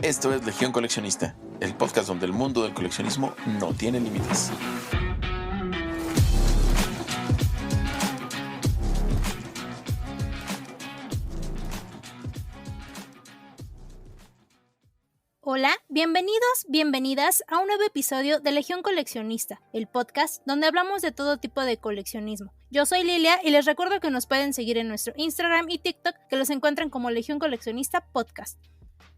Esto es Legión Coleccionista, el podcast donde el mundo del coleccionismo no tiene límites. Hola, bienvenidas a un nuevo episodio de Legión Coleccionista, el podcast donde hablamos de todo tipo de coleccionismo. Yo soy Lilia y les recuerdo que nos pueden seguir en nuestro Instagram y TikTok, que los encuentran como Legión Coleccionista Podcast.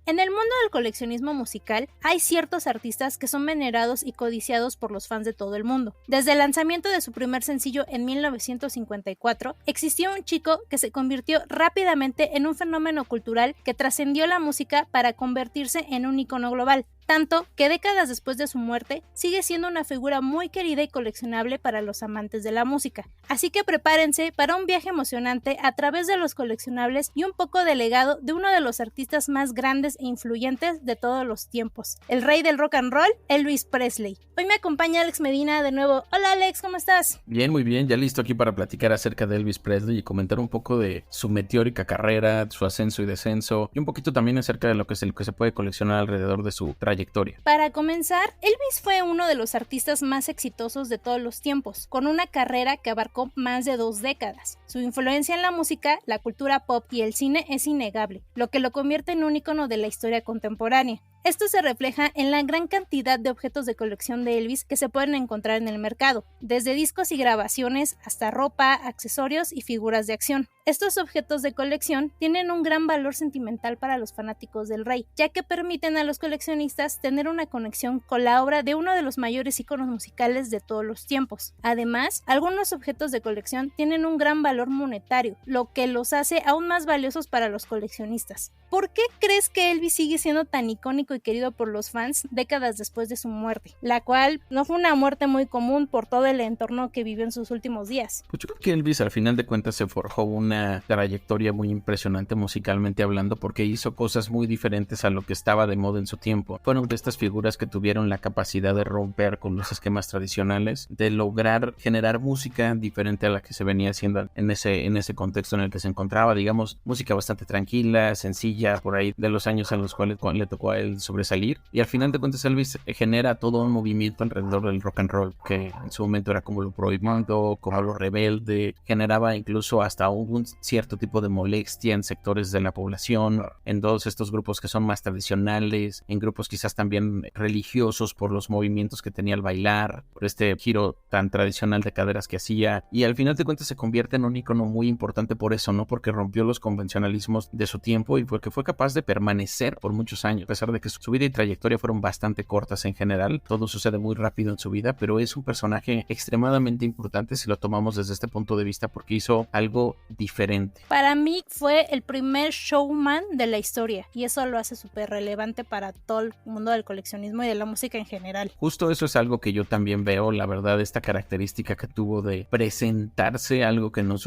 En el mundo del coleccionismo musical hay ciertos artistas que son venerados y codiciados por los fans de todo el mundo. Desde el lanzamiento de su primer sencillo en 1954, existió un chico que se convirtió rápidamente en un fenómeno cultural que trascendió la música para convertirse en un icono global. Tanto que décadas después de su muerte sigue siendo una figura muy querida y coleccionable para los amantes de la música. Así que prepárense para un viaje emocionante a través de los coleccionables y un poco de legado de uno de los artistas más grandes e influyentes de todos los tiempos, el rey del rock and roll, Elvis Presley. Hoy me acompaña Alex Medina de nuevo. Hola Alex, ¿cómo estás? Bien, muy bien, ya listo aquí para platicar acerca de Elvis Presley y comentar un poco de su meteórica carrera, su ascenso y descenso, y un poquito también acerca de lo que se puede coleccionar alrededor de su trayectoria. Para comenzar, Elvis fue uno de los artistas más exitosos de todos los tiempos, con una carrera que abarcó más de 2 décadas. Su influencia en la música, la cultura pop y el cine es innegable, lo que lo convierte en un ícono de la historia contemporánea. Esto se refleja en la gran cantidad de objetos de colección de Elvis que se pueden encontrar en el mercado, desde discos y grabaciones hasta ropa, accesorios y figuras de acción. Estos objetos de colección tienen un gran valor sentimental para los fanáticos del rey, ya que permiten a los coleccionistas tener una conexión con la obra de uno de los mayores íconos musicales de todos los tiempos. Además, algunos objetos de colección tienen un gran valor monetario, lo que los hace aún más valiosos para los coleccionistas. ¿Por qué crees que Elvis sigue siendo tan icónico y querido por los fans décadas después de su muerte? La cual no fue una muerte muy común por todo el entorno que vivió en sus últimos días. Pues yo creo que Elvis al final de cuentas se forjó una trayectoria muy impresionante musicalmente hablando, porque hizo cosas muy diferentes a lo que estaba de moda en su tiempo. Fueron de estas figuras que tuvieron la capacidad de romper con los esquemas tradicionales, de lograr generar música diferente a la que se venía haciendo en ese contexto en el que se encontraba, digamos, música bastante tranquila, sencilla, por ahí de los años en los cuales le tocó a él sobresalir. Y al final de cuentas Elvis genera todo un movimiento alrededor del rock and roll, que en su momento era como lo prohibido, como lo rebelde, generaba incluso hasta un cierto tipo de molestia en sectores de la población, en todos estos grupos que son más tradicionales, en grupos quizás también religiosos por los movimientos que tenía al bailar, por este giro tan tradicional de caderas que hacía, y al final de cuentas se convierte en un ícono muy importante por eso, ¿no? Porque rompió los convencionalismos de su tiempo y porque fue capaz de permanecer por muchos años, a pesar de que su vida y trayectoria fueron bastante cortas en general. Todo sucede muy rápido en su vida, pero es un personaje extremadamente importante si lo tomamos desde este punto de vista, porque hizo algo diferente. Para mí fue el primer showman de la historia, y eso lo hace súper relevante para todo el mundo del coleccionismo y de la música en general. Justo eso es algo que yo también veo, la verdad, esta característica que tuvo de presentarse, algo que no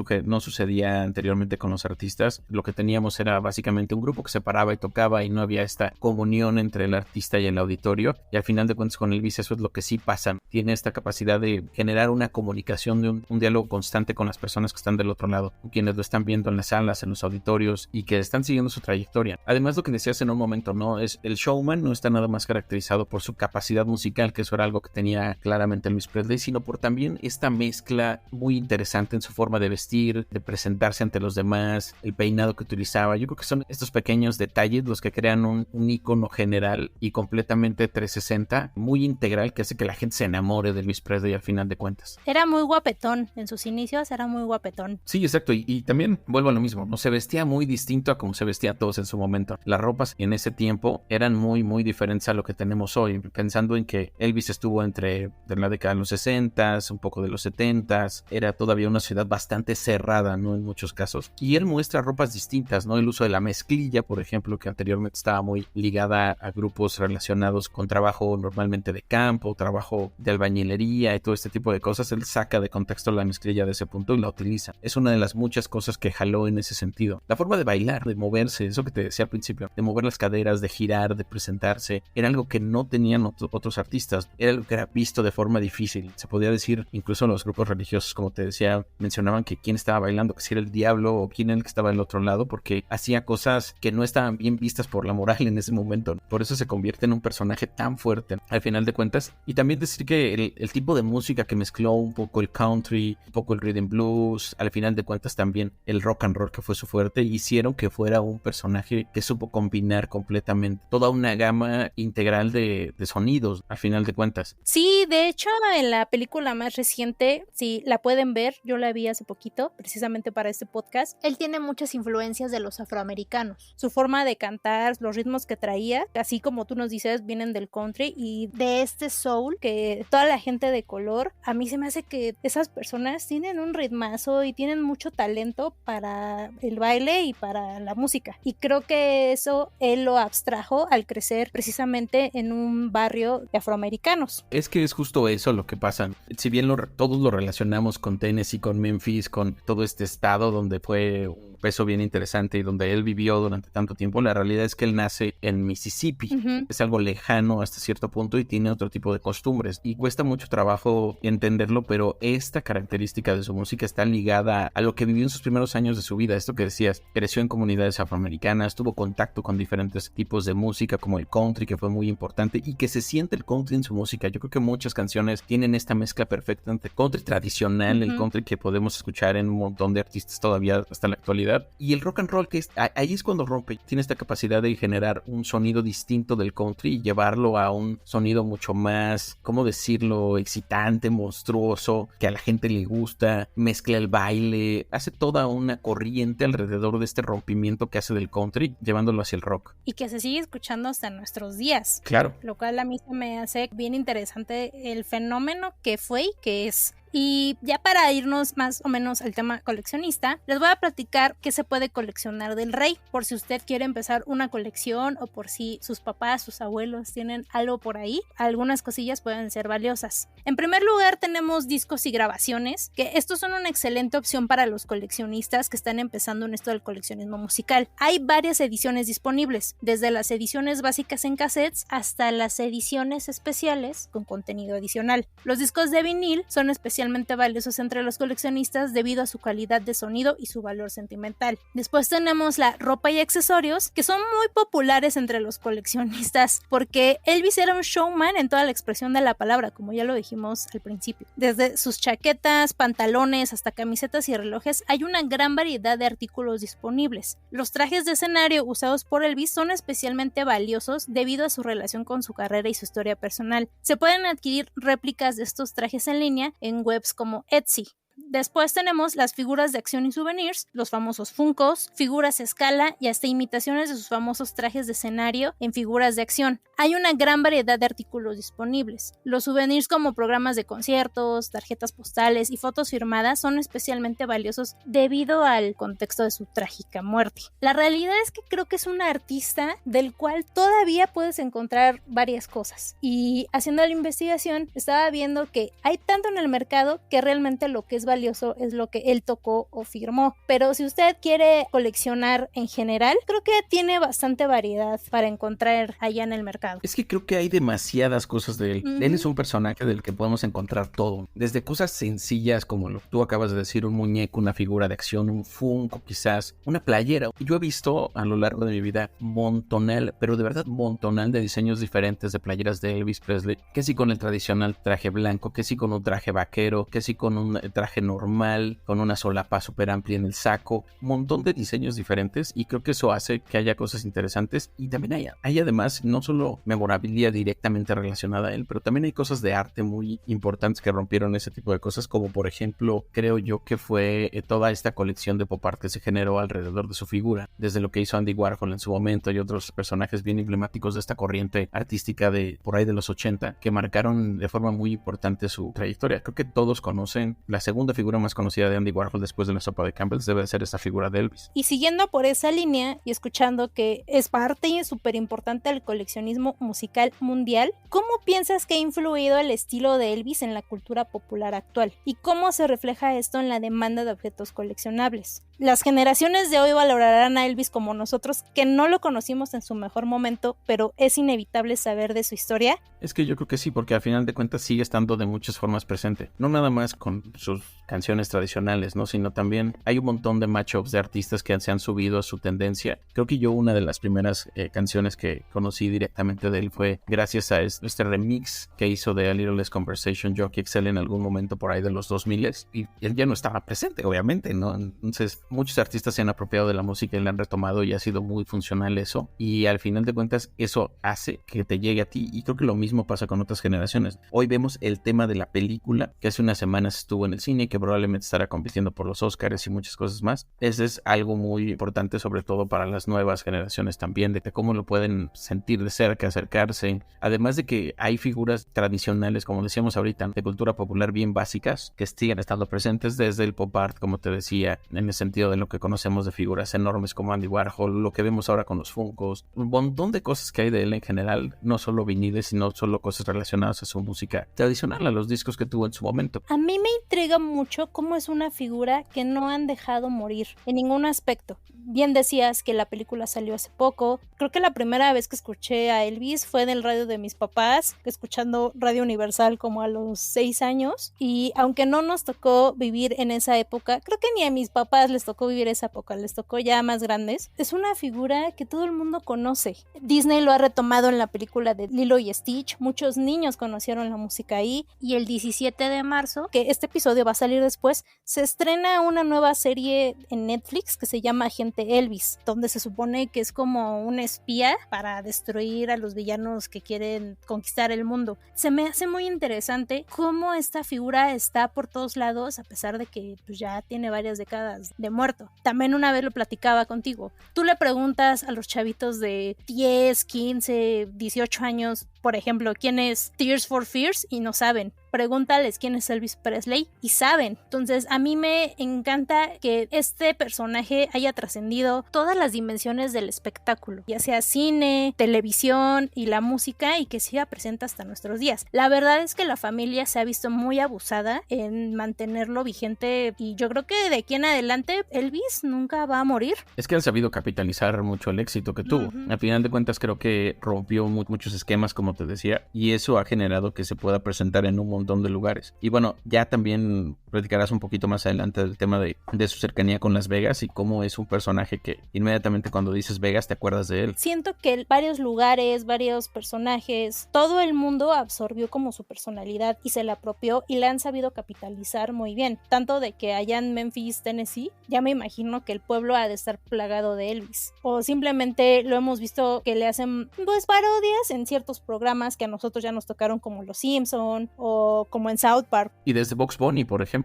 sucedía anteriormente con los artistas. Lo que teníamos era básicamente un grupo que se paraba y tocaba y no había esta comunión entre el artista y el auditorio, y al final de cuentas con Elvis eso es lo que sí pasa. Tiene esta capacidad de generar una comunicación, de un diálogo constante con las personas que están del otro lado, quienes lo están viendo en las salas, en los auditorios y que están siguiendo su trayectoria. Además, lo que decías en un momento, ¿no? Es el showman no está nada más caracterizado por su capacidad musical, que eso era algo que tenía claramente Elvis Presley, sino por también esta mezcla muy interesante en su forma de vestir, de presentarse ante los demás, el peinado que utilizaba. Yo creo que son estos pequeños detalles los que crean un ícono general y completamente 360, muy integral, que hace que la gente se enamore de Elvis Presley al final de cuentas. Era muy guapetón, en sus inicios era muy guapetón. Sí, exacto, y también vuelvo a lo mismo, ¿no? Se vestía muy distinto a como se vestía todos en su momento. Las ropas en ese tiempo eran muy, muy diferentes a lo que tenemos hoy, pensando en que Elvis estuvo entre de la década de los 60s, un poco de los 70s, era todavía una ciudad bastante cerrada, ¿no? En muchos casos. Y él muestra ropas distintas, ¿no? El uso de la mezclilla, por ejemplo, que anteriormente estaba muy ligada a grupos relacionados con trabajo normalmente de campo, trabajo de albañilería y todo este tipo de cosas. Él saca de contexto la mezclilla de ese punto y la utiliza. Es una de las muchas cosas que jaló en ese sentido. La forma de bailar, de moverse, eso que te decía al principio, de mover las caderas, de girar, de presentarse, era algo que no tenían otros artistas. Era algo que era visto de forma difícil. Se podía decir, incluso en los grupos religiosos, como te decía, mencionaban que quién estaba bailando, que si era el diablo o quién era el que estaba del otro lado, porque hacía cosas que no estaban bien vistas por la moral en ese momento. canción. Por eso se convierte en un personaje tan fuerte al final de cuentas. Y también decir que el tipo de música que mezcló un poco el country, un poco el rhythm blues, al final de cuentas también el rock and roll, que fue su fuerte, hicieron que fuera un personaje que supo combinar completamente toda una gama integral de sonidos al final de cuentas. Sí, de hecho en la película más reciente, si la pueden ver, yo la vi hace poquito, precisamente para este podcast, él tiene muchas influencias de los afroamericanos. Su forma de cantar, los ritmos que traía, así como tú nos dices, vienen del country y de este soul que toda la gente de color, a mí se me hace que esas personas tienen un ritmazo y tienen mucho talento para el baile y para la música. Y creo que eso él lo abstrajo al crecer precisamente en un barrio de afroamericanos. Es que es justo eso lo que pasa. Si bien todos lo relacionamos con Tennessee, con Memphis, con todo este estado donde fue un peso bien interesante y donde él vivió durante tanto tiempo, la realidad es que él nace en Mississippi. Es algo lejano hasta cierto punto y tiene otro tipo de costumbres y cuesta mucho trabajo entenderlo, pero esta característica de su música está ligada a lo que vivió en sus primeros años de su vida. Esto que decías, creció en comunidades afroamericanas, tuvo contacto con diferentes tipos de música como el country, que fue muy importante, y que se siente el country en su música. Yo creo que muchas canciones tienen esta mezcla perfecta entre country tradicional, el country que podemos escuchar en un montón de artistas todavía hasta la actualidad, y el rock and roll, que ahí es cuando rompe. Tiene esta capacidad de generar un sonido distinto del country y llevarlo a un sonido mucho más, ¿cómo decirlo?, excitante, monstruoso, que a la gente le gusta, mezcla el baile, hace toda una corriente alrededor de este rompimiento que hace del country, llevándolo hacia el rock. Y que se sigue escuchando hasta nuestros días. Claro. Lo cual a mí se me hace bien interesante el fenómeno que fue y que es. Y ya para irnos más o menos al tema coleccionista, les voy a platicar qué se puede coleccionar del rey, por si usted quiere empezar una colección o por si sus papás, sus abuelos tienen algo por ahí, algunas cosillas pueden ser valiosas. En primer lugar tenemos discos y grabaciones, que estos son una excelente opción para los coleccionistas que están empezando en esto del coleccionismo musical. Hay varias ediciones disponibles, desde las ediciones básicas en cassettes hasta las ediciones especiales con contenido adicional. Los discos de vinil son especialmente valiosos entre los coleccionistas debido a su calidad de sonido y su valor sentimental. Después tenemos la ropa y accesorios, que son muy populares entre los coleccionistas porque Elvis era un showman en toda la expresión de la palabra, como ya lo dijimos al principio. Desde sus chaquetas, pantalones hasta camisetas y relojes, hay una gran variedad de artículos disponibles. Los trajes de escenario usados por Elvis son especialmente valiosos debido a su relación con su carrera y su historia personal. Se pueden adquirir réplicas de estos trajes en línea en webs como Etsy. Después tenemos las figuras de acción y souvenirs, los famosos Funkos, figuras a escala y hasta imitaciones de sus famosos trajes de escenario en figuras de acción. Hay una gran variedad de artículos disponibles. Los souvenirs como programas de conciertos, tarjetas postales y fotos firmadas son especialmente valiosos debido al contexto de su trágica muerte. La realidad es que creo que es un artista del cual todavía puedes encontrar varias cosas. Y haciendo la investigación estaba viendo que hay tanto en el mercado que realmente lo que es valioso es lo que él tocó o firmó, pero si usted quiere coleccionar en general, creo que tiene bastante variedad para encontrar allá en el mercado. Es que creo que hay demasiadas cosas de él. Él es un personaje del que podemos encontrar todo, desde cosas sencillas como lo que tú acabas de decir, un muñeco, una figura de acción, un Funko quizás, una playera. Yo he visto a lo largo de mi vida montonal, pero de verdad montonal de diseños diferentes de playeras de Elvis Presley, que si con el tradicional traje blanco, que si con un traje vaquero, que si con un traje normal, con una solapa súper amplia en el saco, un montón de diseños diferentes, y creo que eso hace que haya cosas interesantes. Y también hay además no solo memorabilia directamente relacionada a él, pero también hay cosas de arte muy importantes que rompieron ese tipo de cosas, como por ejemplo, creo yo que fue toda esta colección de pop art que se generó alrededor de su figura, desde lo que hizo Andy Warhol en su momento y otros personajes bien emblemáticos de esta corriente artística de por ahí de los 80, que marcaron de forma muy importante su trayectoria. Creo que todos conocen la segunda figura más conocida de Andy Warhol después de la sopa de Campbell's, debe de ser esta figura de Elvis. Y siguiendo por esa línea y escuchando que es parte y súper importante del coleccionismo musical mundial, ¿cómo piensas que ha influido el estilo de Elvis en la cultura popular actual? ¿Y cómo se refleja esto en la demanda de objetos coleccionables? las generaciones de hoy valorarán a Elvis como nosotros, que no lo conocimos en su mejor momento, pero es inevitable saber de su historia. Es que yo creo que sí, porque al final de cuentas sigue estando de muchas formas presente. No nada más con sus canciones tradicionales, ¿no? Sino también hay un montón de mashups de artistas que se han subido a su tendencia. Creo que yo una de las primeras canciones que conocí directamente de él fue gracias a este remix que hizo de A Little Less Conversation Jockey XL en algún momento por ahí de los 2000 y él ya no estaba presente, obviamente, ¿no? Entonces muchos artistas se han apropiado de la música y la han retomado y ha sido muy funcional eso. Y al final de cuentas eso hace que te llegue a ti y creo que lo mismo pasa con otras generaciones. Hoy vemos el tema de la película que hace unas semanas estuvo en el cine y que probablemente estará compitiendo por los Oscars y muchas cosas más. Ese es algo muy importante, sobre todo para las nuevas generaciones también, de cómo lo pueden sentir de cerca, acercarse. Además de que hay figuras tradicionales, como decíamos ahorita, de cultura popular bien básicas, que siguen estando presentes desde el pop art, como te decía, en el sentido de lo que conocemos de figuras enormes como Andy Warhol, lo que vemos ahora con los Funkos, un montón de cosas que hay de él en general, no solo viniles, sino solo cosas relacionadas a su música tradicional, a los discos que tuvo en su momento. A mí me intriga mucho cómo es una figura que no han dejado morir en ningún aspecto. Bien decías que la película salió hace poco. Creo que la primera vez que escuché a Elvis fue en el radio de mis papás, escuchando Radio Universal como a los 6 años. Y aunque no nos tocó vivir en esa época, creo que ni a mis papás les tocó vivir esa época, les tocó ya más grandes. Es una figura que todo el mundo conoce. Disney lo ha retomado en la película de Lilo y Stitch. Muchos niños conocieron la música ahí. Y el 17 de marzo, que este episodio va a salir después, se estrena una nueva serie en Netflix que se llama Agente Elvis, donde se supone que es como un espía para destruir a los villanos que quieren conquistar el mundo. Se me hace muy interesante cómo esta figura está por todos lados a pesar de que pues, ya tiene varias décadas de muerto. También una vez lo platicaba contigo. Tú le preguntas a los chavitos de 10, 15, 18 años, por ejemplo, quién es Tears for Fears y no saben. Pregúntales quién es Elvis Presley y saben. Entonces a mí me encanta que este personaje haya trascendido todas las dimensiones del espectáculo, ya sea cine, televisión y la música, y que siga presente hasta nuestros días. La verdad es que la familia se ha visto muy abusada en mantenerlo vigente y yo creo que de aquí en adelante Elvis nunca va a morir. Es que han sabido capitalizar mucho el éxito que tuvo. Al final de cuentas creo que rompió muchos esquemas, como te decía, y eso ha generado que se pueda presentar en un montón de lugares. Y bueno, ya también platicarás un poquito más adelante del tema de su cercanía con Las Vegas y cómo es un personaje que inmediatamente cuando dices Vegas te acuerdas de él. Siento que varios lugares, varios personajes, todo el mundo absorbió como su personalidad y se la apropió y la han sabido capitalizar muy bien. Tanto de que allá en Memphis, Tennessee, ya me imagino que el pueblo ha de estar plagado de Elvis. O simplemente lo hemos visto que le hacen pues parodias en ciertos programas que a nosotros ya nos tocaron, como Los Simpson o como en South Park. Y desde Bugs Bunny, por ejemplo.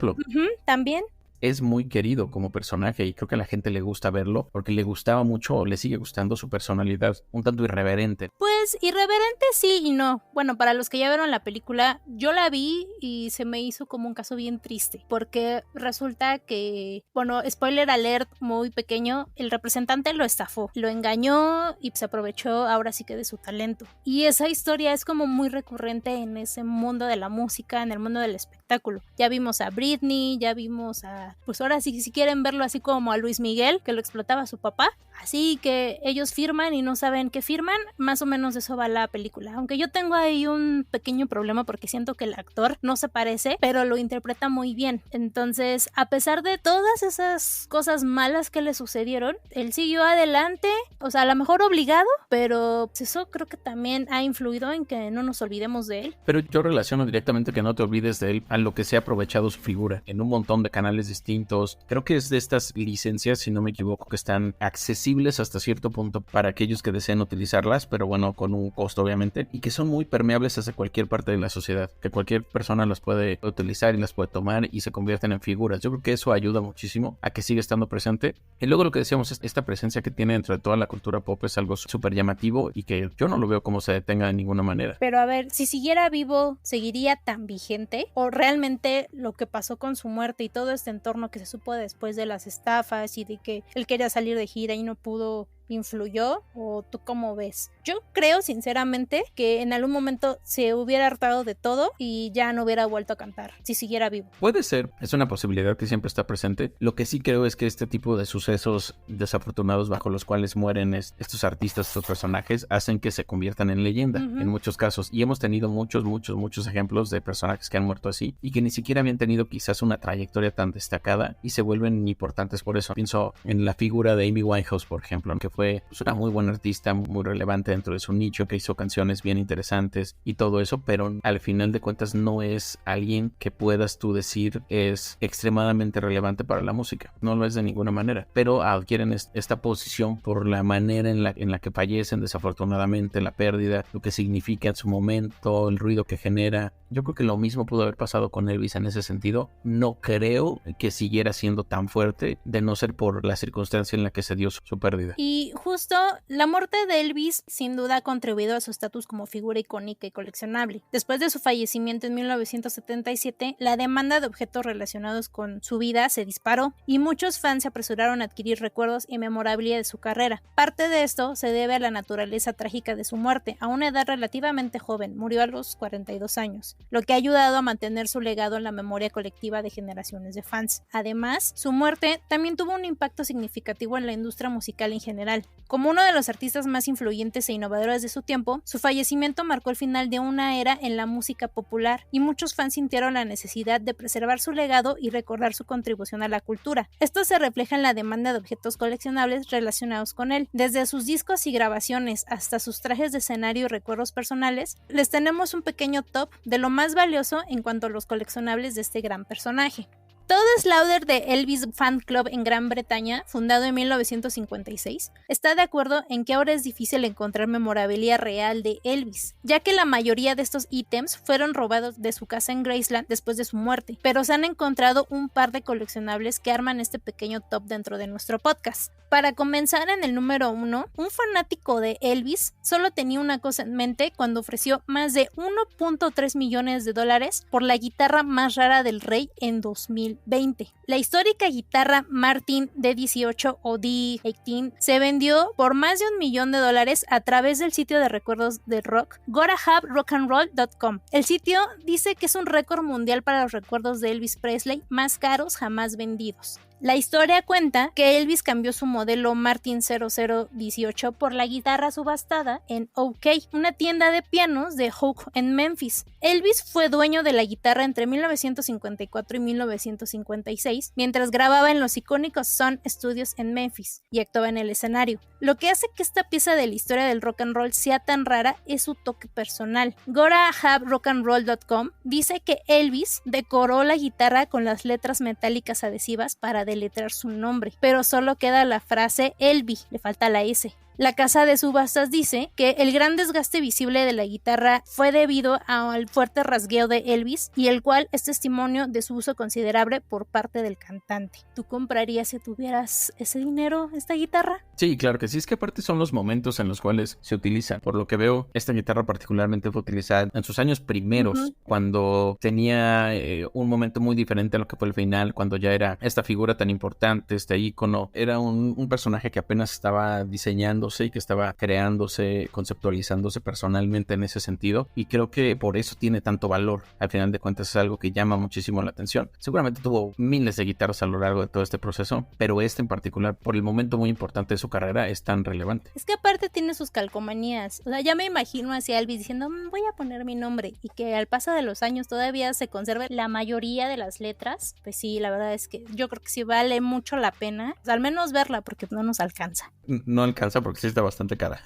También. Es muy querido como personaje y creo que a la gente le gusta verlo porque le gustaba mucho o le sigue gustando su personalidad, un tanto irreverente. Pues irreverente sí y no. Bueno, para los que ya vieron la película, yo la vi y se me hizo como un caso bien triste porque resulta que, bueno, spoiler alert muy pequeño, el representante lo estafó, lo engañó y se aprovechó ahora sí que de su talento. Y esa historia es como muy recurrente en ese mundo de la música, en el mundo del espectáculo. Ya vimos a Britney, ya vimos a, pues ahora sí, si quieren verlo así como a Luis Miguel, que lo explotaba su papá. Así que ellos firman y no saben qué firman, más o menos de eso va la película. Aunque yo tengo ahí un pequeño problema porque siento que el actor no se parece, pero lo interpreta muy bien. Entonces, a pesar de todas esas cosas malas que le sucedieron, él siguió adelante, o sea, a lo mejor obligado, pero eso creo que también ha influido en que no nos olvidemos de él. Pero yo relaciono directamente que no te olvides de él a lo que se ha aprovechado su figura en un montón de canales distintos. Creo que es de estas licencias, si no me equivoco, que están accesibles hasta cierto punto para aquellos que deseen utilizarlas, pero bueno, con un costo obviamente, y que son muy permeables hacia cualquier parte de la sociedad, que cualquier persona las puede utilizar y las puede tomar y se convierten en figuras. Yo creo que eso ayuda muchísimo a que siga estando presente. Y luego lo que decíamos es esta presencia que tiene dentro de toda la cultura pop es algo súper llamativo y que yo no lo veo como se detenga de ninguna manera. Pero a ver, si siguiera vivo, ¿seguiría tan vigente? ¿O realmente lo que pasó con su muerte y todo este entorno que se supo después de las estafas y de que él quería salir de gira y no pudo, influyó? ¿O tú cómo ves? Yo creo sinceramente que en algún momento se hubiera hartado de todo y ya no hubiera vuelto a cantar si siguiera vivo. Puede ser, es una posibilidad que siempre está presente. Lo que sí creo es que este tipo de sucesos desafortunados bajo los cuales mueren estos artistas, estos personajes, hacen que se conviertan en leyenda en muchos casos. Y hemos tenido muchos ejemplos de personajes que han muerto así y que ni siquiera habían tenido quizás una trayectoria tan destacada y se vuelven importantes por eso. Pienso en la figura de Amy Winehouse, por ejemplo, que fue una muy buena artista, muy relevante dentro de su nicho, que hizo canciones bien interesantes y todo eso, pero al final de cuentas no es alguien que puedas tú decir es extremadamente relevante para la música. No lo es de ninguna manera, pero adquieren esta posición por la manera en la que fallecen, desafortunadamente, la pérdida, lo que significa en su momento, el ruido que genera. Yo creo que lo mismo pudo haber pasado con Elvis en ese sentido. No creo que siguiera siendo tan fuerte, de no ser por la circunstancia en la que se dio su pérdida. Y justo la muerte de Elvis sin duda ha contribuido a su estatus como figura icónica y coleccionable. Después de su fallecimiento en 1977, la demanda de objetos relacionados con su vida se disparó y muchos fans se apresuraron a adquirir recuerdos y memorabilia de su carrera. Parte de esto se debe a la naturaleza trágica de su muerte. A una edad relativamente joven, murió a los 42 años, lo que ha ayudado a mantener su legado en la memoria colectiva de generaciones de fans. Además, su muerte también tuvo un impacto significativo en la industria musical en general. Como uno de los artistas más influyentes e innovadores de su tiempo, su fallecimiento marcó el final de una era en la música popular y muchos fans sintieron la necesidad de preservar su legado y recordar su contribución a la cultura. Esto se refleja en la demanda de objetos coleccionables relacionados con él. Desde sus discos y grabaciones hasta sus trajes de escenario y recuerdos personales, les tenemos un pequeño top de lo más valioso en cuanto a los coleccionables de este gran personaje. Todd Slaughter de Elvis Fan Club en Gran Bretaña, fundado en 1956, está de acuerdo en que ahora es difícil encontrar memorabilia real de Elvis, ya que la mayoría de estos ítems fueron robados de su casa en Graceland después de su muerte, pero se han encontrado un par de coleccionables que arman este pequeño top dentro de nuestro podcast. Para comenzar, en el número 1, un fanático de Elvis solo tenía una cosa en mente cuando ofreció más de $1.3 millones por la guitarra más rara del rey en 2020. La histórica guitarra Martin D18 o D18 se vendió por más de $1 millón a través del sitio de recuerdos de rock GottaHaveRockandRoll.com. El sitio dice que es un récord mundial para los recuerdos de Elvis Presley más caros jamás vendidos. La historia cuenta que Elvis cambió su modelo Martin 0018 por la guitarra subastada en OK, una tienda de pianos de Hook en Memphis. Elvis fue dueño de la guitarra entre 1954 y 1956, mientras grababa en los icónicos Sun Studios en Memphis y actuaba en el escenario. Lo que hace que esta pieza de la historia del rock and roll sea tan rara es su toque personal. GottaHaveRockandRoll.com dice que Elvis decoró la guitarra con las letras metálicas adhesivas para deletrear su nombre, pero solo queda la frase Elvi, le falta la S. La casa de subastas dice que el gran desgaste visible de la guitarra fue debido al fuerte rasgueo de Elvis, y el cual es testimonio de su uso considerable por parte del cantante. ¿Tú comprarías, si tuvieras ese dinero, esta guitarra? Sí, claro que sí, es que aparte son los momentos en los cuales se utiliza. Por lo que veo, esta guitarra particularmente fue utilizada en sus años primeros, cuando tenía un momento muy diferente a lo que fue el final, cuando ya era esta figura tan importante, este ícono. Era un personaje que apenas estaba diseñando y que estaba creándose, conceptualizándose personalmente en ese sentido, y creo que por eso tiene tanto valor. Al final de cuentas es algo que llama muchísimo la atención. Seguramente tuvo miles de guitarras a lo largo de todo este proceso, pero este en particular, por el momento muy importante de su carrera, es tan relevante. Es que aparte tiene sus calcomanías. O sea, ya me imagino hacia Elvis diciendo voy a poner mi nombre, y que al paso de los años todavía se conserve la mayoría de las letras. Pues sí, la verdad es que yo creo que sí vale mucho la pena, al menos verla, porque no nos alcanza. No alcanza porque sí está bastante cara.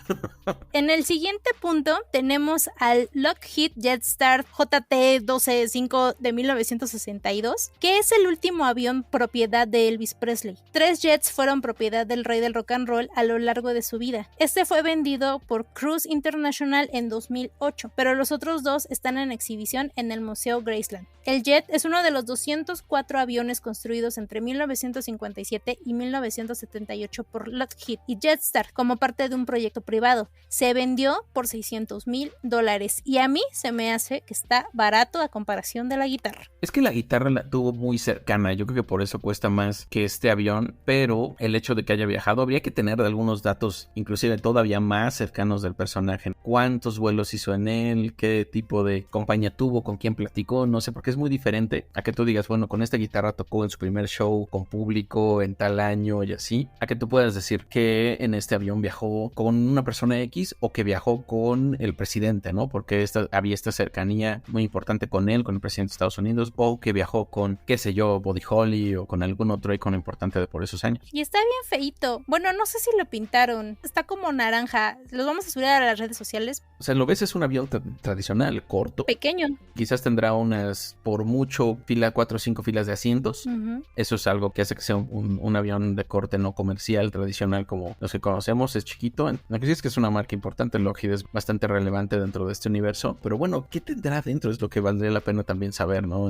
En el siguiente punto tenemos al Lockheed Jetstar JT-12-5 de 1962, que es el último avión propiedad de Elvis Presley. 3 jets fueron propiedad del rey del rock and roll a lo largo de su vida. Este fue vendido por Cruise International en 2008, pero los otros 2 están en exhibición en el Museo Graceland. El jet es uno de los 204 aviones construidos entre 1957 y 1978 por Lockheed y Jetstar como parte de un proyecto privado. Se vendió por $600,000 y a mí se me hace que está barato a comparación de la guitarra. Es que la guitarra la tuvo muy cercana, yo creo que por eso cuesta más que este avión, pero el hecho de que haya viajado, habría que tener algunos datos, inclusive todavía más cercanos del personaje. ¿Cuántos vuelos hizo en él? ¿Qué tipo de compañía tuvo? ¿Con quién platicó? No sé, porque es muy diferente a que tú digas, bueno, con esta guitarra tocó en su primer show con público en tal año y así, a que tú puedas decir que en este avión viajó con una persona X o que viajó con el presidente, ¿no? Porque había esta cercanía muy importante con él, con el presidente de Estados Unidos, o que viajó con, qué sé yo, Buddy Holly o con algún otro icono importante de por esos años. Y está bien feíto. Bueno, no sé si lo pintaron. Está como naranja. Los vamos a subir a las redes sociales. O sea, lo ves, es un avión tradicional, corto. Pequeño. Quizás tendrá unas, por mucho, 4 o 5 filas de asientos. Eso es algo que hace que sea un avión de corte no comercial, tradicional, como los que conocemos. Es chiquito. La que sí es que es una marca importante. Lockheed es bastante relevante dentro de este universo. Pero bueno, ¿qué tendrá dentro? Es lo que valdría la pena también saber, ¿no?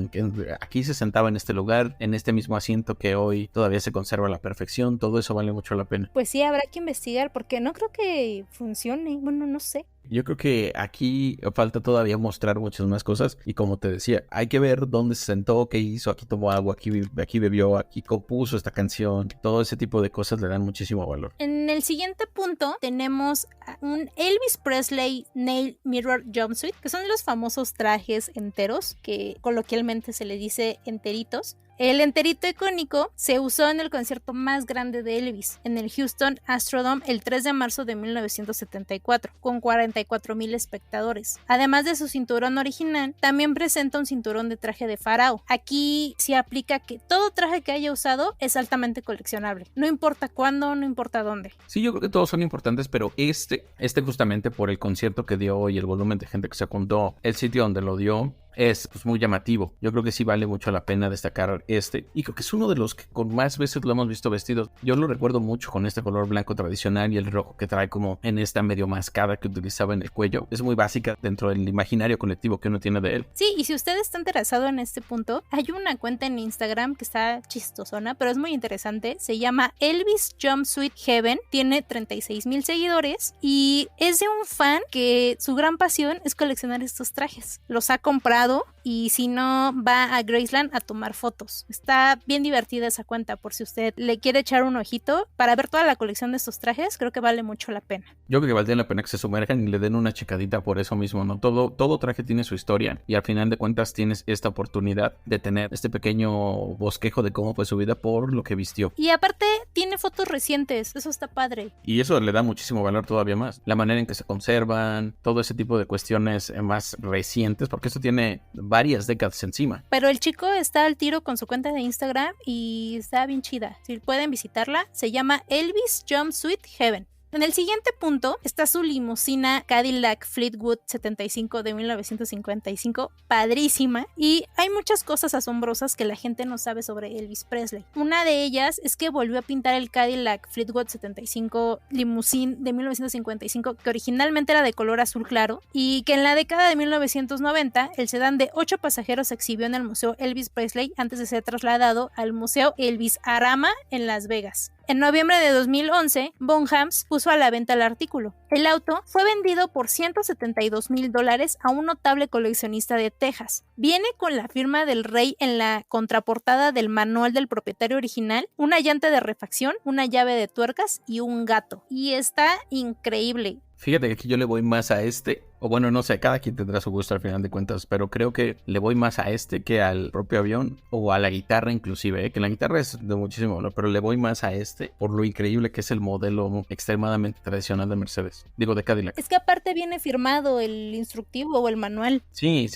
Aquí se sentaba en este lugar, en este mismo asiento que hoy todavía se conserva a la perfección. Todo eso vale mucho la pena. Pues sí, habrá que investigar porque no creo que funcione. Bueno, no sé. Yo creo que aquí falta todavía mostrar muchas más cosas y como te decía, hay que ver dónde se sentó, qué hizo, aquí tomó agua, aquí bebió, aquí compuso esta canción. Todo ese tipo de cosas le dan muchísimo valor. En el siguiente punto tenemos un Elvis Presley Nail Mirror Jumpsuit, que son los famosos trajes enteros, que coloquialmente se le dice enteritos. El enterito icónico se usó en el concierto más grande de Elvis, en el Houston Astrodome el 3 de marzo de 1974, con 44,000 espectadores. Además de su cinturón original, también presenta un cinturón de traje de faraón. Aquí se aplica que todo traje que haya usado es altamente coleccionable. No importa cuándo, no importa dónde. Sí, yo creo que todos son importantes, pero este justamente por el concierto que dio y el volumen de gente que se juntó, el sitio donde lo dio, es pues muy llamativo. Yo creo que sí vale mucho la pena destacar y creo que es uno de los que con más veces lo hemos visto vestido. Yo lo recuerdo mucho con este color blanco tradicional y el rojo que trae como en esta medio mascada que utilizaba en el cuello. Es muy básica dentro del imaginario colectivo que uno tiene de él. Sí, y si usted está interesado en este punto, hay una cuenta en Instagram que está chistosona, pero es muy interesante. Se llama Elvis Jumpsuit Heaven, tiene 36,000 seguidores y es de un fan que su gran pasión es coleccionar estos trajes. Los ha comprado y si no, va a Graceland a tomar fotos. Está bien divertida esa cuenta, por si usted le quiere echar un ojito para ver toda la colección de estos trajes. Creo que vale mucho la pena. Yo creo que valdría la pena que se sumerjan y le den una checadita por eso mismo, ¿no? Todo traje tiene su historia y al final de cuentas tienes esta oportunidad de tener este pequeño bosquejo de cómo fue su vida por lo que vistió. Y aparte tiene fotos recientes, eso está padre. Y eso le da muchísimo valor todavía más. La manera en que se conservan, todo ese tipo de cuestiones más recientes, porque esto tiene varias décadas encima. Pero el chico está al tiro con su cuenta de Instagram y está bien chida. Si pueden visitarla, se llama Elvis Jumpsuit Heaven. En el siguiente punto está su limusina Cadillac Fleetwood 75 de 1955, padrísima, y hay muchas cosas asombrosas que la gente no sabe sobre Elvis Presley. Una de ellas es que volvió a pintar el Cadillac Fleetwood 75 Limousine de 1955, que originalmente era de color azul claro, y que en la década de 1990 el sedán de 8 pasajeros se exhibió en el Museo Elvis Presley antes de ser trasladado al Museo Elvis Arama en Las Vegas. En noviembre de 2011, Bonhams puso a la venta el artículo. El auto fue vendido por $172,000 a un notable coleccionista de Texas. Viene con la firma del rey en la contraportada del manual del propietario original, una llanta de refacción, una llave de tuercas y un gato. Y está increíble. Fíjate que aquí yo le voy más a o bueno, no sé, cada quien tendrá su gusto al final de cuentas, pero creo que le voy más a que al propio avión o a la guitarra inclusive, que la guitarra es de muchísimo valor, pero le voy más a por lo increíble que es el modelo extremadamente tradicional de Mercedes, digo de Cadillac. Es que aparte viene firmado el instructivo o el manual. Sí,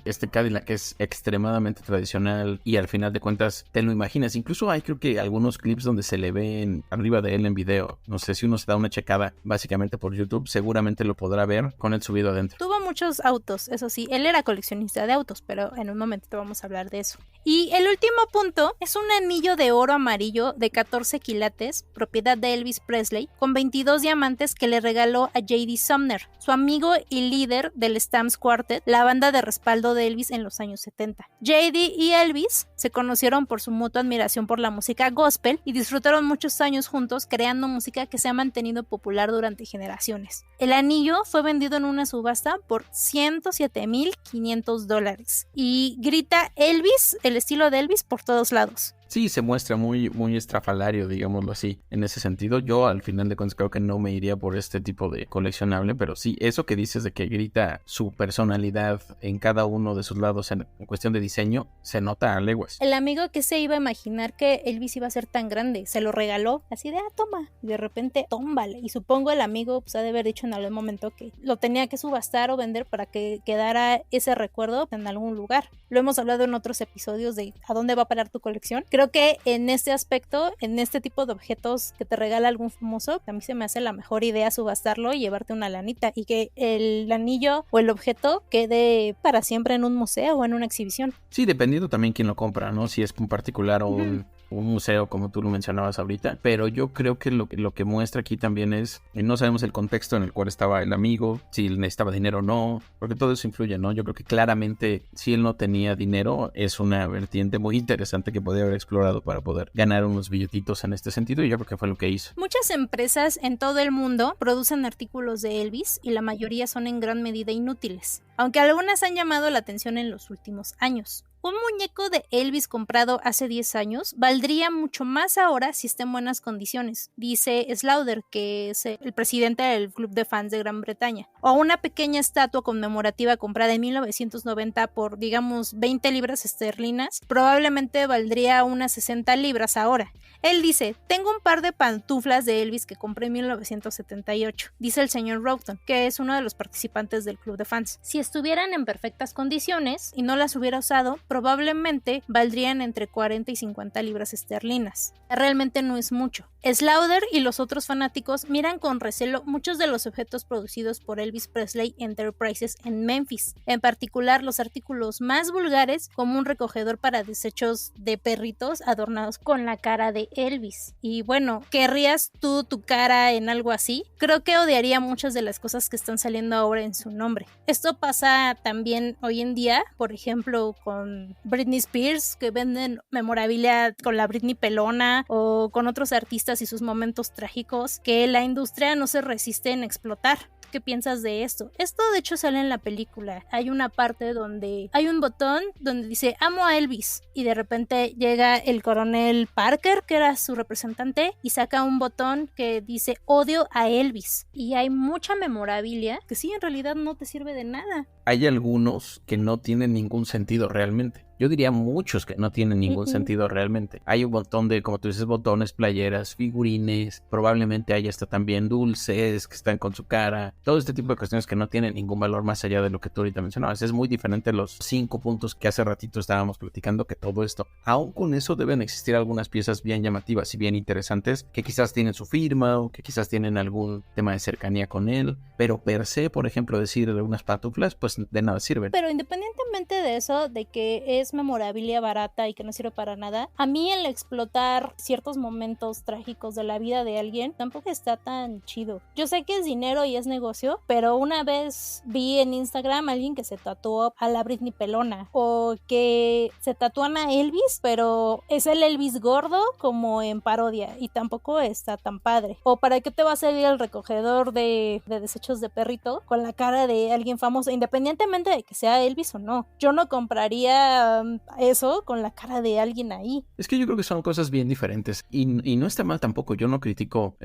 este Cadillac es extremadamente tradicional y al final de cuentas te lo imaginas, incluso hay creo que algunos clips donde se le ven arriba de él en video, no sé si uno se da una checada básicamente por YouTube, seguramente lo podrá ver con el subido adentro. Tuvo muchos autos, eso sí, él era coleccionista de autos, pero en un momento te vamos a hablar de eso. Y el último punto es un anillo de oro amarillo de 14 quilates, propiedad de Elvis Presley, con 22 diamantes que le regaló a J.D. Sumner, su amigo y líder del Stamps Quartet, la banda de respaldo de Elvis en los años 70. J.D. y Elvis se conocieron por su mutua admiración por la música gospel y disfrutaron muchos años juntos creando música que se ha mantenido popular durante generaciones. El anillo fue vendido en una subasta por $107,500 y grita Elvis, el estilo de Elvis, por todos lados. Sí, se muestra muy, muy estrafalario, digámoslo así. En ese sentido, yo al final de cuentas creo que no me iría por este tipo de coleccionable, pero sí, eso que dices de que grita su personalidad en cada uno de sus lados en cuestión de diseño, se nota a leguas. El amigo que se iba a imaginar que Elvis iba a ser tan grande, se lo regaló, así de, toma, y de repente, tómbale. Y supongo el amigo pues ha de haber dicho en algún momento que lo tenía que subastar o vender para que quedara ese recuerdo en algún lugar. Lo hemos hablado en otros episodios de a dónde va a parar tu colección. Creo que en este aspecto, en este tipo de objetos que te regala algún famoso, a mí se me hace la mejor idea subastarlo y llevarte una lanita y que el anillo o el objeto quede para siempre en un museo o en una exhibición. Sí, dependiendo también quién lo compra, ¿no? Si es un particular o un museo, como tú lo mencionabas ahorita, pero yo creo que lo que muestra aquí también es, no sabemos el contexto en el cual estaba el amigo, si necesitaba dinero o no, porque todo eso influye, ¿no? Yo creo que claramente si él no tenía dinero, es una vertiente muy interesante que podía haber explorado para poder ganar unos billetitos en este sentido, y yo creo que fue lo que hizo. Muchas empresas en todo el mundo producen artículos de Elvis y la mayoría son en gran medida inútiles, aunque algunas han llamado la atención en los últimos años. Un muñeco de Elvis comprado hace 10 años valdría mucho más ahora si está en buenas condiciones, dice Slaughter, que es el presidente del Club de Fans de Gran Bretaña. O una pequeña estatua conmemorativa comprada en 1990 por, digamos, 20 libras esterlinas, probablemente valdría unas 60 libras ahora. Él dice, tengo un par de pantuflas de Elvis que compré en 1978, dice el señor Roughton, que es uno de los participantes del Club de Fans. Si estuvieran en perfectas condiciones y no las hubiera usado, probablemente valdrían entre 40 y 50 libras esterlinas. Realmente no es mucho. Slaughter y los otros fanáticos miran con recelo muchos de los objetos producidos por Elvis Presley Enterprises en Memphis, en particular los artículos más vulgares como un recogedor para desechos de perritos adornados con la cara de Elvis. Y bueno, ¿querrías tú tu cara en algo así? Creo que odiaría muchas de las cosas que están saliendo ahora en su nombre. Esto pasa también hoy en día, por ejemplo, con Britney Spears, que venden memorabilia con la Britney pelona, o con otros artistas y sus momentos trágicos que la industria no se resiste en explotar. ¿Qué piensas de esto? Esto de hecho sale en la película. Hay una parte donde hay un botón donde dice amo a Elvis y de repente llega el coronel Parker, que era su representante, y saca un botón que dice odio a Elvis. Y hay mucha memorabilia que sí, en realidad no te sirve de nada. Hay algunos que no tienen ningún sentido realmente. Yo diría muchos que no tienen ningún sentido realmente. Hay un montón de, como tú dices, botones, playeras, figurines. Probablemente hay hasta también dulces que están con su cara. Todo este tipo de cuestiones que no tienen ningún valor más allá de lo que tú ahorita mencionabas. Es muy diferente los 5 puntos que hace ratito estábamos platicando que todo esto. Aún con eso deben existir algunas piezas bien llamativas y bien interesantes que quizás tienen su firma o que quizás tienen algún tema de cercanía con él. Pero per se, por ejemplo, decir unas pantuflas, pues de nada sirven. Pero independientemente de eso, de que es memorabilia barata y que no sirve para nada, a mí el explotar ciertos momentos trágicos de la vida de alguien tampoco está tan chido. Yo sé que es dinero y es negocio, pero una vez vi en Instagram a alguien que se tatuó a la Britney pelona, o que se tatúan a Elvis, pero es el Elvis gordo como en parodia, y tampoco está tan padre. O ¿para qué te va a salir el recogedor de desechos de perrito con la cara de alguien famoso, independientemente de que sea Elvis o no? Yo no compraría eso con la cara de alguien ahí. Es que yo creo que son cosas bien diferentes y no está mal tampoco. Yo no critico,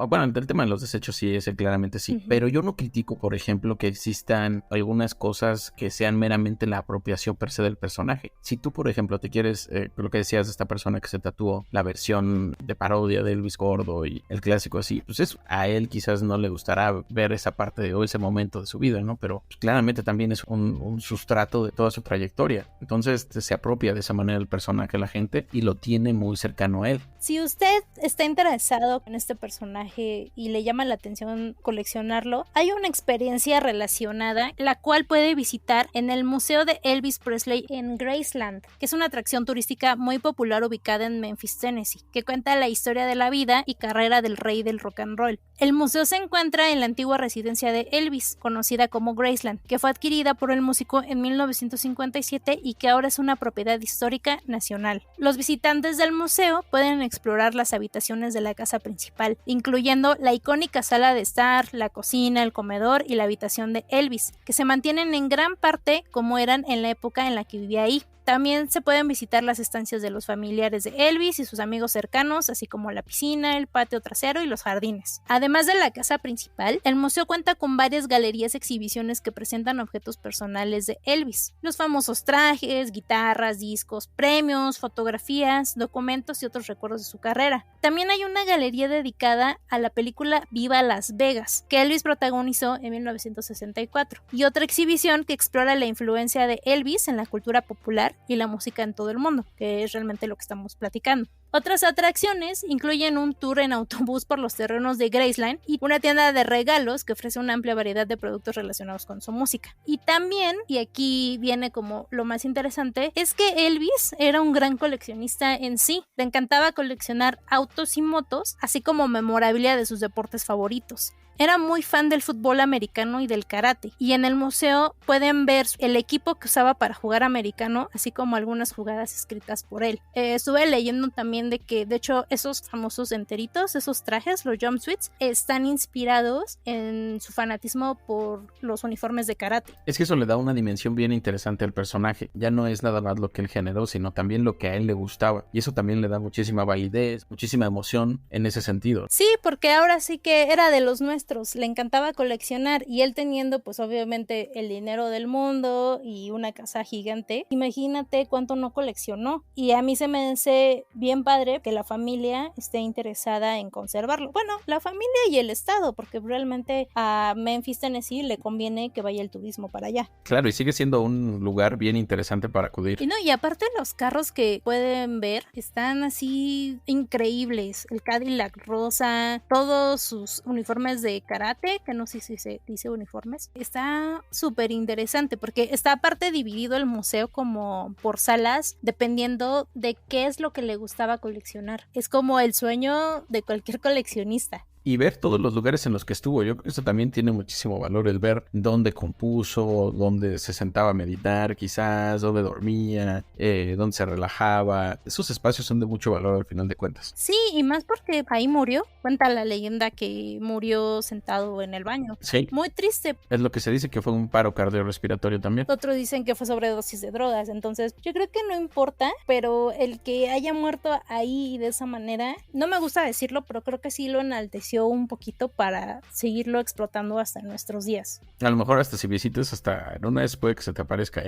bueno, el tema de los desechos sí es claramente sí, pero yo no critico, por ejemplo, que existan algunas cosas que sean meramente la apropiación per se del personaje. Si tú, por ejemplo, te quieres, lo que decías de esta persona que se tatuó la versión de parodia de Elvis gordo y el clásico así, pues eso, a él quizás no le gustará ver esa parte o ese momento de su vida, ¿no? Pero pues, claramente también es un sustrato de toda su trayectoria. Entonces se apropia de esa manera el personaje de la gente y lo tiene muy cercano a él. Si usted está interesado en este personaje y le llama la atención coleccionarlo, hay una experiencia relacionada la cual puede visitar en el Museo de Elvis Presley en Graceland, que es una atracción turística muy popular ubicada en Memphis, Tennessee, que cuenta la historia de la vida y carrera del rey del rock and roll. El museo se encuentra en la antigua residencia de Elvis, conocida como Graceland, que fue adquirida por el músico en 1957 y que ahora es una propiedad histórica nacional. Los visitantes del museo pueden explorar las habitaciones de la casa principal, incluyendo la icónica sala de estar, la cocina, el comedor y la habitación de Elvis, que se mantienen en gran parte como eran en la época en la que vivía ahí. También se pueden visitar las estancias de los familiares de Elvis y sus amigos cercanos, así como la piscina, el patio trasero y los jardines. Además de la casa principal, el museo cuenta con varias galerías y exhibiciones que presentan objetos personales de Elvis. Los famosos trajes, guitarras, discos, premios, fotografías, documentos y otros recuerdos de su carrera. También hay una galería dedicada a la película Viva Las Vegas, que Elvis protagonizó en 1964, y otra exhibición que explora la influencia de Elvis en la cultura popular y la música en todo el mundo, que es realmente lo que estamos platicando. Otras atracciones incluyen un tour en autobús por los terrenos de Graceland y una tienda de regalos que ofrece una amplia variedad de productos relacionados con su música. Y también, y aquí viene como lo más interesante, es que Elvis era un gran coleccionista en sí. Le encantaba coleccionar autos y motos, así como memorabilia de sus deportes favoritos. Era muy fan del fútbol americano y del karate, y en el museo pueden ver el equipo que usaba para jugar americano, así como algunas jugadas escritas por él. Estuve leyendo también de que, de hecho, esos famosos enteritos, esos trajes, los jumpsuits, están inspirados en su fanatismo por los uniformes de karate. Es que eso le da una dimensión bien interesante al personaje. Ya no es nada más lo que él generó, sino también lo que a él le gustaba, y eso también le da muchísima validez, muchísima emoción en ese sentido. Sí, porque ahora sí que era de los nuestros. Le encantaba coleccionar, y él teniendo pues obviamente el dinero del mundo y una casa gigante, imagínate cuánto no coleccionó. Y a mí se me hace bien padre que la familia esté interesada en conservarlo. Bueno, la familia y el estado, porque realmente a Memphis, Tennessee le conviene que vaya el turismo para allá. Claro, y sigue siendo un lugar bien interesante para acudir. Y no, y aparte los carros que pueden ver están así increíbles. El Cadillac rosa, todos sus uniformes de karate, que no sé si se dice uniformes. Está súper interesante porque está aparte dividido el museo como por salas, dependiendo de qué es lo que le gustaba coleccionar. Es como el sueño de cualquier coleccionista. Y ver todos los lugares en los que estuvo. Yo creo que eso también tiene muchísimo valor, el ver dónde compuso, dónde se sentaba a meditar quizás, dónde dormía, dónde se relajaba. Esos espacios son de mucho valor al final de cuentas. Sí, y más porque ahí murió. Cuenta la leyenda que murió sentado en el baño. Sí. Muy triste. Es lo que se dice, que fue un paro cardiorrespiratorio también. Otros dicen que fue sobredosis de drogas. Entonces yo creo que no importa, pero el que haya muerto ahí de esa manera, no me gusta decirlo, pero creo que sí lo enalteció un poquito para seguirlo explotando hasta nuestros días. A lo mejor hasta si visitas, hasta en una vez puede que se te aparezca,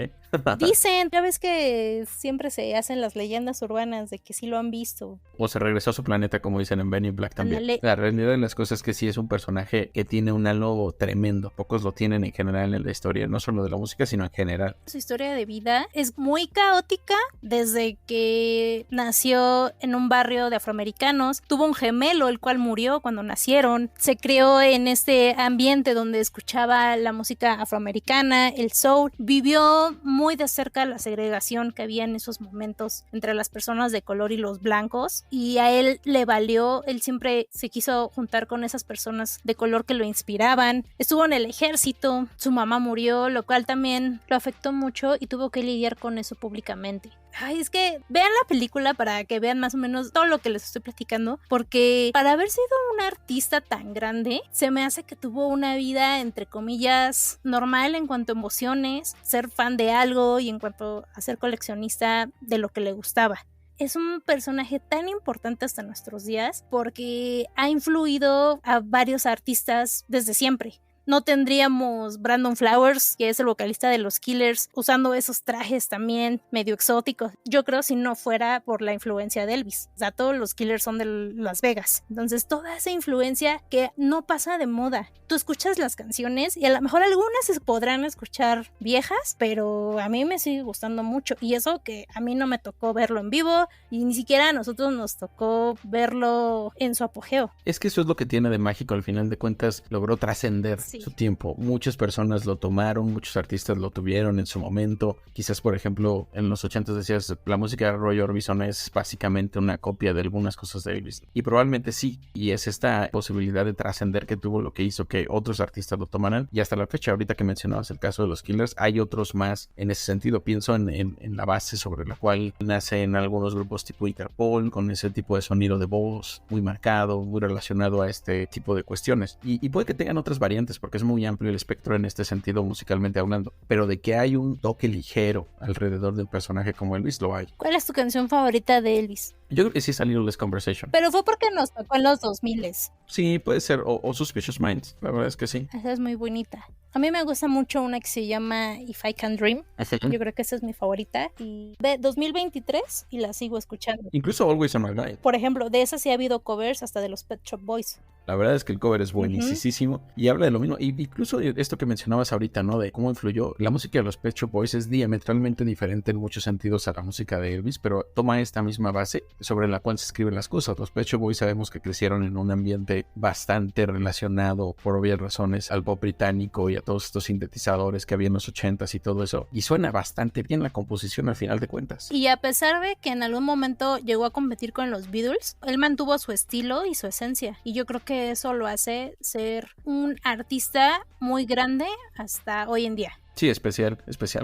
Dicen, ya ves que siempre se hacen las leyendas urbanas de que sí lo han visto. O se regresó a su planeta, como dicen en Ben in Black también. Ándale. La realidad de las cosas es que sí es un personaje que tiene un halo tremendo. Pocos lo tienen en general en la historia, no solo de la música, sino en general. Su historia de vida es muy caótica desde que nació en un barrio de afroamericanos. Tuvo un gemelo, el cual murió cuando nacieron. Se crió en este ambiente donde escuchaba la música afroamericana, el soul. Vivió muy de cerca la segregación que había en esos momentos entre las personas de color y los blancos, y a él le valió. Él siempre se quiso juntar con esas personas de color que lo inspiraban. Estuvo en el ejército, su mamá murió, lo cual también lo afectó mucho y tuvo que lidiar con eso públicamente. Ay, es que vean la película para que vean más o menos todo lo que les estoy platicando, porque para haber sido un artista tan grande, se me hace que tuvo una vida, entre comillas, normal en cuanto a emociones, ser fan de algo y en cuanto a ser coleccionista de lo que le gustaba. Es un personaje tan importante hasta nuestros días porque ha influido a varios artistas desde siempre. no tendríamos Brandon Flowers, que es el vocalista de los Killers, usando esos trajes también medio exóticos. Yo creo si no fuera por la influencia de Elvis. O sea, todos los Killers son de Las Vegas. Entonces, toda esa influencia que no pasa de moda. Tú escuchas las canciones y a lo mejor algunas se podrán escuchar viejas, pero a mí me sigue gustando mucho. Y eso que a mí no me tocó verlo en vivo y ni siquiera a nosotros nos tocó verlo en su apogeo. Es que eso es lo que tiene de mágico, al final de cuentas logró trascender su tiempo. Muchas personas lo tomaron, muchos artistas lo tuvieron en su momento. Quizás, por ejemplo, en los 80s decías, la música de Roy Orbison es básicamente una copia de algunas cosas de Elvis. Y probablemente sí, y es esta posibilidad de trascender que tuvo lo que hizo que otros artistas lo tomaran. Y hasta la fecha, ahorita que mencionabas el caso de los Killers, hay otros más en ese sentido. Pienso en la base sobre la cual nacen algunos grupos tipo Interpol, con ese tipo de sonido de voz muy marcado, muy relacionado a este tipo de cuestiones. Y puede que tengan otras variantes, porque es muy amplio el espectro en este sentido musicalmente hablando. Pero de que hay un toque ligero alrededor de un personaje como Elvis, lo hay. ¿Cuál es tu canción favorita de Elvis? Yo creo que sí es A Little Less Conversation. Pero fue porque nos tocó en los 2000s. Sí, puede ser. O Suspicious Minds. La verdad es que sí. Esa es muy bonita. A mí me gusta mucho una que se llama If I Can Dream. Yo creo que esa es mi favorita. Y de 2023 y la sigo escuchando. Incluso Always on My Mind. Por ejemplo, de esa sí ha habido covers hasta de los Pet Shop Boys. La verdad es que el cover es buenísimo y habla de lo mismo. Y incluso esto que mencionabas ahorita, ¿no? De cómo influyó. La música de los Pet Shop Boys es diametralmente diferente en muchos sentidos a la música de Elvis, pero toma esta misma base sobre la cual se escriben las cosas. Los Pet Shop Boys sabemos que crecieron en un ambiente bastante relacionado, por obvias razones, al pop británico y a todos estos sintetizadores que había en los 80s y todo eso. Y suena bastante bien la composición al final de cuentas. Y a pesar de que en algún momento llegó a competir con los Beatles, él mantuvo su estilo y su esencia. Y yo creo que eso lo hace ser un artista muy grande hasta hoy en día. Sí, especial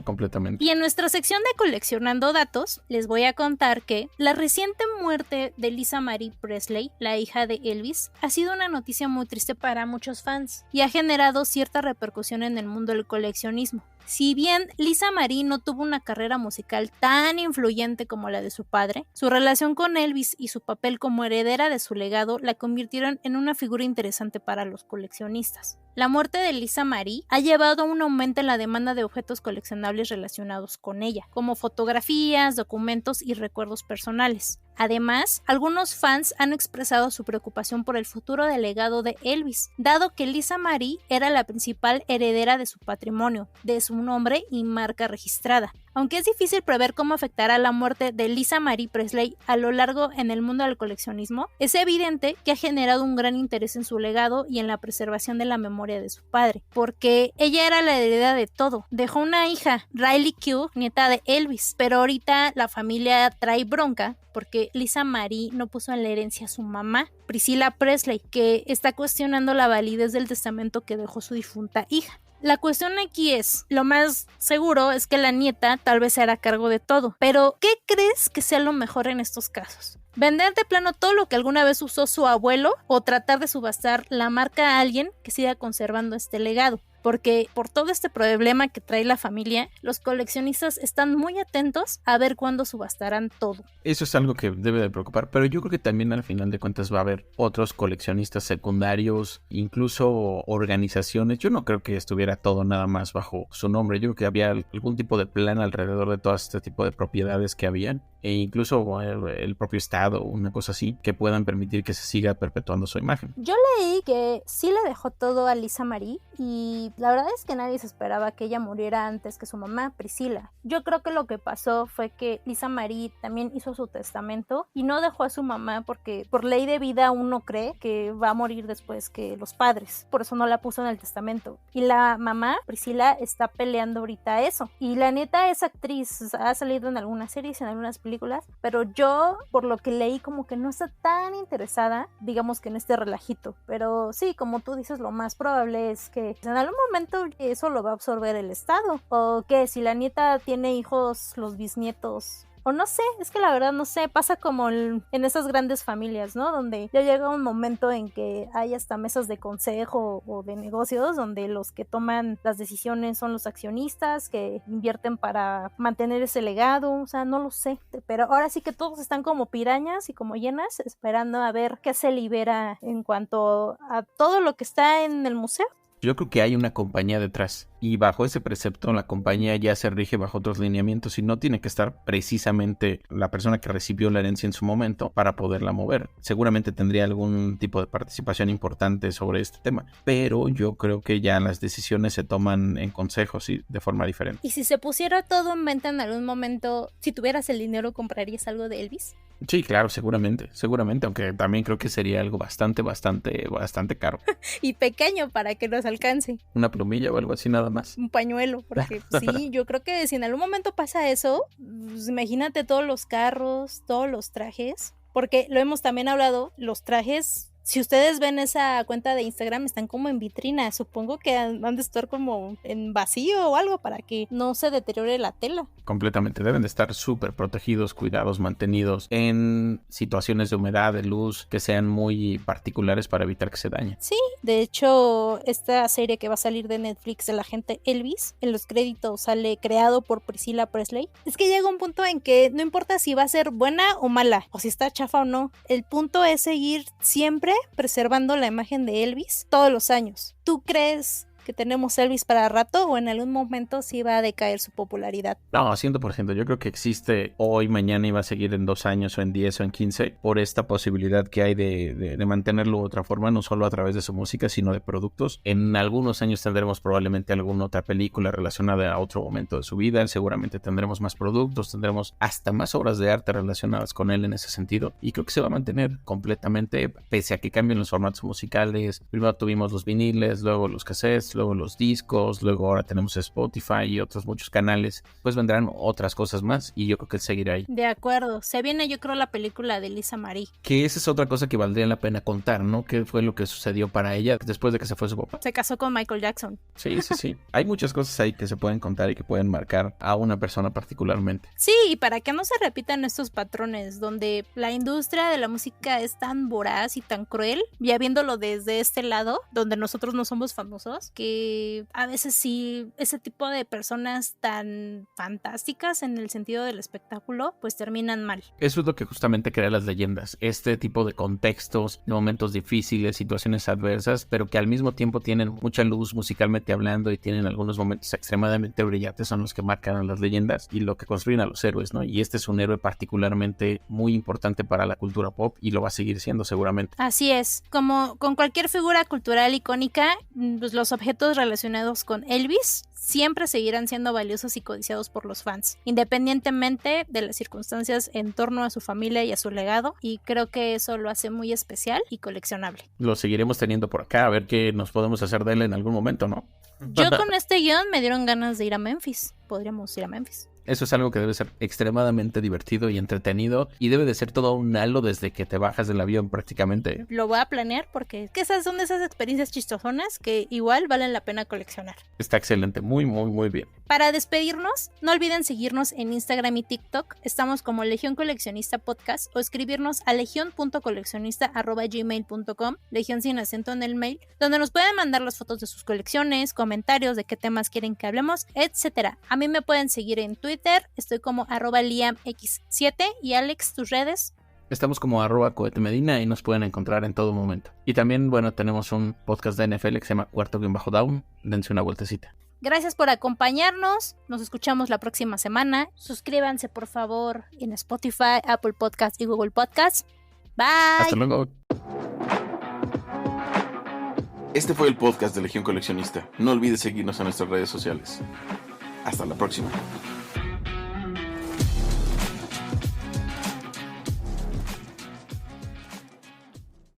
completamente. Y en nuestra sección de coleccionando datos, les voy a contar que la reciente muerte de Lisa Marie Presley, la hija de Elvis, ha sido una noticia muy triste para muchos fans y ha generado cierta repercusión en el mundo del coleccionismo. Si bien Lisa Marie no tuvo una carrera musical tan influyente como la de su padre, su relación con Elvis y su papel como heredera de su legado la convirtieron en una figura interesante para los coleccionistas. La muerte de Lisa Marie ha llevado a un aumento en la demanda de objetos coleccionables relacionados con ella, como fotografías, documentos y recuerdos personales. Además, algunos fans han expresado su preocupación por el futuro del legado de Elvis, dado que Lisa Marie era la principal heredera de su patrimonio, de su nombre y marca registrada. Aunque es difícil prever cómo afectará la muerte de Lisa Marie Presley a lo largo en el mundo del coleccionismo, es evidente que ha generado un gran interés en su legado y en la preservación de la memoria de su padre, porque ella era la heredera de todo. Dejó una hija, Riley Q, nieta de Elvis, pero ahorita la familia trae bronca porque Lisa Marie no puso en la herencia a su mamá, Priscilla Presley, que está cuestionando la validez del testamento que dejó su difunta hija. La cuestión aquí es, lo más seguro es que la nieta tal vez se hará cargo de todo, pero ¿qué crees que sea lo mejor en estos casos? ¿Vender de plano todo lo que alguna vez usó su abuelo o tratar de subastar la marca a alguien que siga conservando este legado? Porque por todo este problema que trae la familia, los coleccionistas están muy atentos a ver cuándo subastarán todo. Eso es algo que debe de preocupar, pero yo creo que también al final de cuentas va a haber otros coleccionistas secundarios, incluso organizaciones. Yo no creo que estuviera todo nada más bajo su nombre. Yo creo que había algún tipo de plan alrededor de todo este tipo de propiedades que habían, e incluso el propio estado, una cosa así, que puedan permitir que se siga perpetuando su imagen. Yo leí que sí le dejó todo a Lisa Marie y la verdad es que nadie se esperaba que ella muriera antes que su mamá, Priscilla. Yo creo que lo que pasó fue que Lisa Marie también hizo su testamento y no dejó a su mamá porque por ley de vida uno cree que va a morir después que los padres. Por eso no la puso en el testamento. Y la mamá, Priscilla, está peleando ahorita eso. Y la neta es actriz, ha salido en algunas series, en algunas películas, pero yo, por lo que leí, como que no está tan interesada, digamos que en este relajito. Pero sí, como tú dices, lo más probable es que en algún momento eso lo va a absorber el Estado. O que si la nieta tiene hijos, los bisnietos... O no sé, es que la verdad no sé, pasa como en esas grandes familias, ¿no? Donde ya llega un momento en que hay hasta mesas de consejo o de negocios donde los que toman las decisiones son los accionistas que invierten para mantener ese legado, o sea, no lo sé. Pero ahora sí que todos están como pirañas y como llenas esperando a ver qué se libera en cuanto a todo lo que está en el museo. Yo creo que hay una compañía detrás y bajo ese precepto la compañía ya se rige bajo otros lineamientos y no tiene que estar precisamente la persona que recibió la herencia en su momento para poderla mover. Seguramente tendría algún tipo de participación importante sobre este tema, pero yo creo que ya las decisiones se toman en consejos y de forma diferente. ¿Y si se pusiera todo en venta en algún momento, si tuvieras el dinero, comprarías algo de Elvis? Sí, claro, seguramente, aunque también creo que sería algo bastante caro. Y pequeño para que nos alcance. Una plumilla o algo así nada más. Un pañuelo, porque sí, yo creo que si en algún momento pasa eso, pues imagínate todos los carros, todos los trajes, porque lo hemos también hablado, los trajes. Si ustedes ven esa cuenta de Instagram, están como en vitrina. Supongo que han de estar como en vacío o algo para que no se deteriore la tela. Completamente, deben de estar súper protegidos, cuidados, mantenidos en situaciones de humedad, de luz, que sean muy particulares para evitar que se dañen. Sí, de hecho, esta serie que va a salir de Netflix del agente Elvis, en los créditos sale creado por Priscilla Presley. Es que llega un punto en que no importa si va a ser buena o mala, o si está chafa o no. El punto es seguir siempre preservando la imagen de Elvis todos los años. ¿Tú crees que tenemos Elvis para rato o en algún momento sí va a decaer su popularidad? No, 100%. Yo creo que existe hoy, mañana y va a seguir en 2 años o en 10 o en 15 por esta posibilidad que hay de mantenerlo de otra forma, no solo a través de su música, sino de productos. En algunos años tendremos probablemente alguna otra película relacionada a otro momento de su vida. Seguramente tendremos más productos, tendremos hasta más obras de arte relacionadas con él en ese sentido. Y creo que se va a mantener completamente, pese a que cambien los formatos musicales. Primero tuvimos los viniles, luego los cassettes, luego los discos, luego ahora tenemos Spotify y otros muchos canales, pues vendrán otras cosas más y yo creo que él seguirá ahí. De acuerdo, se viene yo creo la película de Lisa Marie. Que esa es otra cosa que valdría la pena contar, ¿no? ¿Qué fue lo que sucedió para ella después de que se fue su papá? Se casó con Michael Jackson. Sí. Hay muchas cosas ahí que se pueden contar y que pueden marcar a una persona particularmente. Sí, y para que no se repitan estos patrones donde la industria de la música es tan voraz y tan cruel, ya viéndolo desde este lado, donde nosotros no somos famosos, que a veces sí, ese tipo de personas tan fantásticas en el sentido del espectáculo, pues terminan mal. Eso es lo que justamente crea las leyendas, este tipo de contextos, de momentos difíciles, situaciones adversas, pero que al mismo tiempo tienen mucha luz musicalmente hablando y tienen algunos momentos extremadamente brillantes, son los que marcan a las leyendas y lo que construyen a los héroes, ¿no? Y este es un héroe particularmente muy importante para la cultura pop y lo va a seguir siendo seguramente. Así es, como con cualquier figura cultural icónica, pues los objetos relacionados con Elvis siempre seguirán siendo valiosos y codiciados por los fans, independientemente de las circunstancias en torno a su familia y a su legado, y creo que eso lo hace muy especial y coleccionable. Lo seguiremos teniendo por acá, a ver qué nos podemos hacer de él en algún momento, ¿no? Yo con este guión me dieron ganas de ir a Memphis. Podríamos ir a Memphis. Eso es algo que debe ser extremadamente divertido y entretenido y debe de ser todo un halo desde que te bajas del avión prácticamente. Lo voy a planear porque esas son de esas experiencias chistosonas que igual valen la pena coleccionar. Está excelente, muy bien. Para despedirnos, no olviden seguirnos en Instagram y TikTok. Estamos como Legión Coleccionista Podcast o escribirnos a legion.coleccionista@gmail.com, Legión sin acento en el mail, donde nos pueden mandar las fotos de sus colecciones, comentarios de qué temas quieren que hablemos, etc. A mí me pueden seguir en Twitter, estoy como @liamx7 y Alex, tus redes. Estamos como @cohetemedina y nos pueden encontrar en todo momento. Y también, bueno, tenemos un podcast de NFL que se llama Cuarto-Down. Dense una vueltecita. Gracias por acompañarnos. Nos escuchamos la próxima semana. Suscríbanse, por favor, en Spotify, Apple Podcasts y Google Podcasts. Bye. Hasta luego. Este fue el podcast de Legión Coleccionista. No olvides seguirnos en nuestras redes sociales. Hasta la próxima.